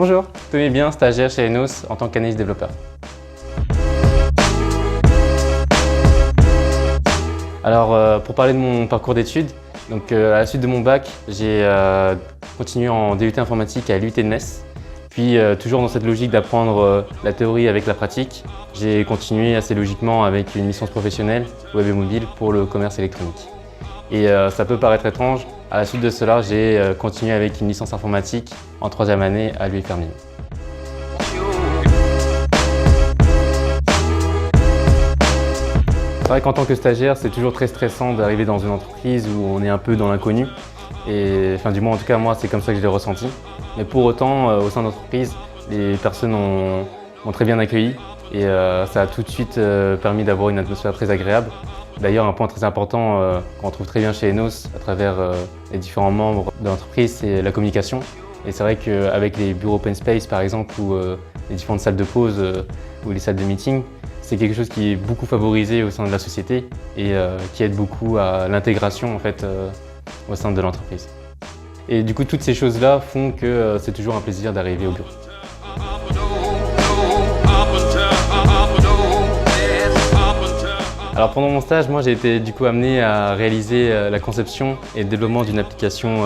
Bonjour, Tony Bien, stagiaire chez Enos en tant qu'analyste développeur. Alors, pour parler de mon parcours d'études, à la suite de mon bac, j'ai continué en DUT informatique à l'UT de Metz. Puis, toujours dans cette logique d'apprendre la théorie avec la pratique, j'ai continué assez logiquement avec une licence professionnelle web et mobile pour le commerce électronique. Et ça peut paraître étrange, à la suite de cela, j'ai continué avec une licence informatique en 3e année à l'UFR Mines. C'est vrai qu'en tant que stagiaire, c'est toujours très stressant d'arriver dans une entreprise où on est un peu dans l'inconnu. Et du moins, en tout cas, moi, c'est comme ça que je l'ai ressenti. Mais pour autant, au sein de l'entreprise, les personnes m'ont très bien accueilli et ça a tout de suite permis d'avoir une atmosphère très agréable. D'ailleurs, un point très important qu'on trouve très bien chez Enos à travers les différents membres de l'entreprise, c'est la communication. Et c'est vrai qu'avec les bureaux open space, par exemple, ou les différentes salles de pause ou les salles de meeting, c'est quelque chose qui est beaucoup favorisé au sein de la société et qui aide beaucoup à l'intégration en fait, au sein de l'entreprise. Et du coup, toutes ces choses-là font que c'est toujours un plaisir d'arriver au bureau. Alors pendant mon stage, moi j'ai été du coup amené à réaliser la conception et le développement d'une application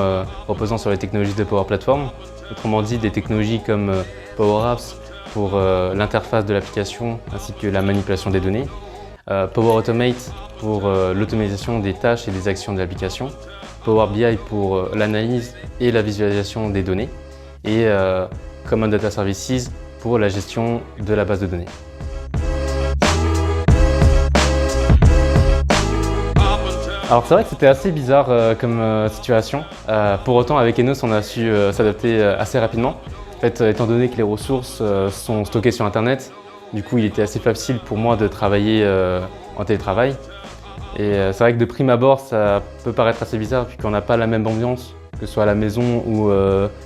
reposant sur les technologies de Power Platform. Autrement dit, des technologies comme Power Apps pour l'interface de l'application ainsi que la manipulation des données. Power Automate pour l'automatisation des tâches et des actions de l'application. Power BI pour l'analyse et la visualisation des données. Et Common Data Services pour la gestion de la base de données. Alors c'est vrai que c'était assez bizarre comme situation. Pour autant, avec Enos, on a su s'adapter assez rapidement. En fait, étant donné que les ressources sont stockées sur Internet, du coup, il était assez facile pour moi de travailler en télétravail. Et c'est vrai que de prime abord, ça peut paraître assez bizarre puisqu'on n'a pas la même ambiance, que ce soit à la maison ou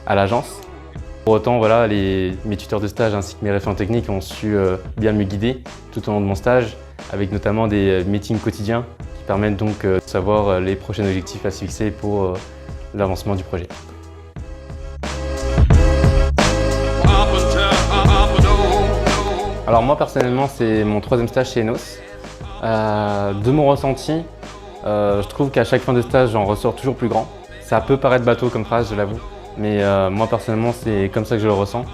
à l'agence. Pour autant, voilà, mes tuteurs de stage ainsi que mes référents techniques ont su bien me guider tout au long de mon stage, avec notamment des meetings quotidiens qui permettent donc de savoir les prochains objectifs à se fixer pour l'avancement du projet. Alors moi personnellement, c'est mon 3e stage chez Enos. De mon ressenti, je trouve qu'à chaque fin de stage, j'en ressors toujours plus grand. Ça peut paraître bateau comme phrase, je l'avoue, mais moi personnellement, c'est comme ça que je le ressens,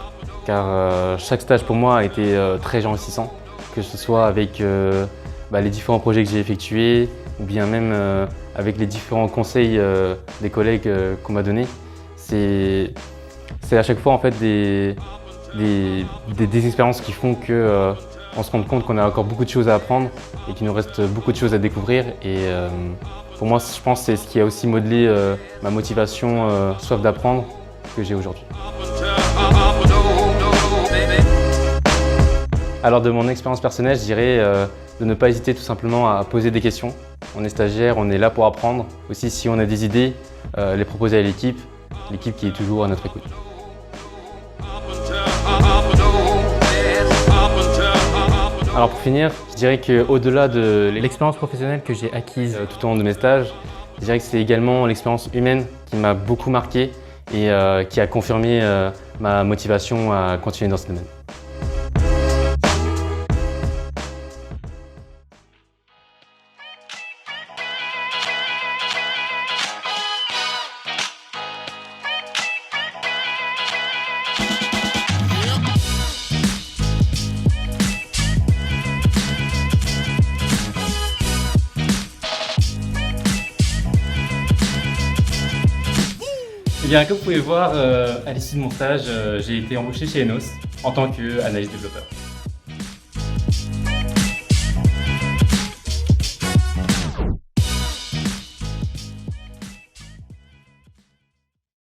car chaque stage pour moi a été très enrichissant, que ce soit avec les différents projets que j'ai effectués, ou bien même avec les différents conseils des collègues qu'on m'a donnés. C'est à chaque fois en fait des expériences qui font qu'on se rend compte qu'on a encore beaucoup de choses à apprendre et qu'il nous reste beaucoup de choses à découvrir. Et pour moi, je pense que c'est ce qui a aussi modelé ma motivation, soif d'apprendre que j'ai aujourd'hui. Alors de mon expérience personnelle, je dirais de ne pas hésiter tout simplement à poser des questions. On est stagiaire, on est là pour apprendre. Aussi, si on a des idées, les proposer à l'équipe qui est toujours à notre écoute. Alors pour finir, je dirais qu'au-delà de l'expérience professionnelle que j'ai acquise tout au long de mes stages, je dirais que c'est également l'expérience humaine qui m'a beaucoup marqué et qui a confirmé ma motivation à continuer dans ce domaine. Eh bien, comme vous pouvez voir, à l'issue de mon stage, j'ai été embauché chez Enos en tant qu'analyste développeur.